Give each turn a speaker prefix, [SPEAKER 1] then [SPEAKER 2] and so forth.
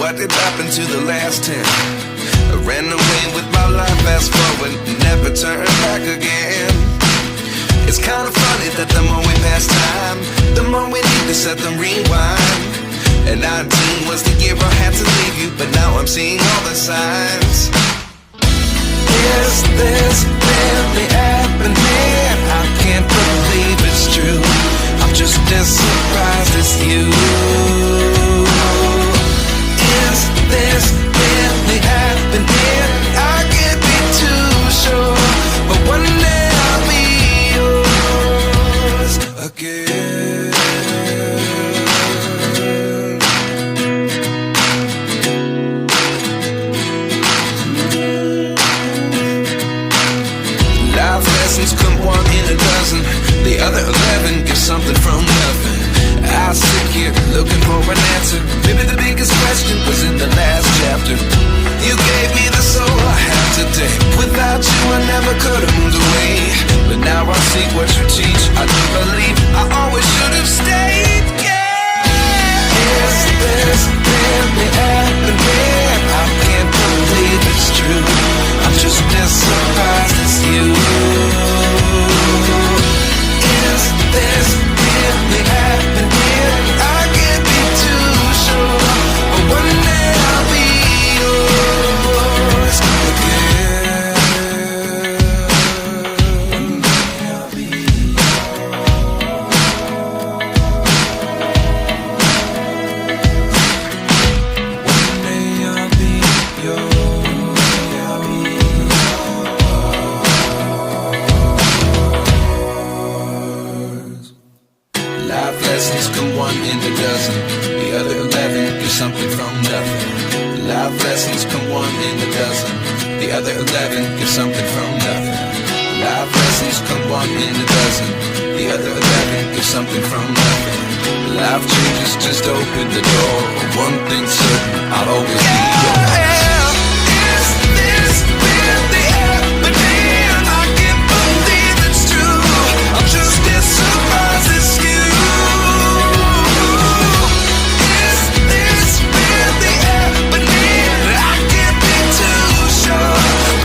[SPEAKER 1] what did happen to the last 10? I ran away with my life, fast forward, never turn back again. It's kind of funny that the more we pass time, the more we need to set them rewind. And 19 was the year I had to leave you, but now I'm seeing all the signs. Is this really happening? I can't believe it's true. I'm just as surprised as you. Is this really happening? I can't be too sure, but one day I'll be yours again. Life lessons come one in a dozen. The other 11 give something from nothing. I sit here looking for an answer. Maybe the biggest question was in the last chapter. You gave me the soul I have today. Without you I never could have moved away. But now I see what you teach. I do believe I always should have stayed. Yeah. Is this really happening? I can't believe it's true. I'm just as surprised as you. Is this really happening? I can't be too sure, but one day I'll be yours again. One day I'll be Life lessons come one in a dozen. The other 11 give something from nothing. Life lessons come one in a dozen. The other 11 give something from nothing. Life lessons come one in a dozen. The other 11 give something from nothing. Life changes just open the door. One thing's certain, I'll always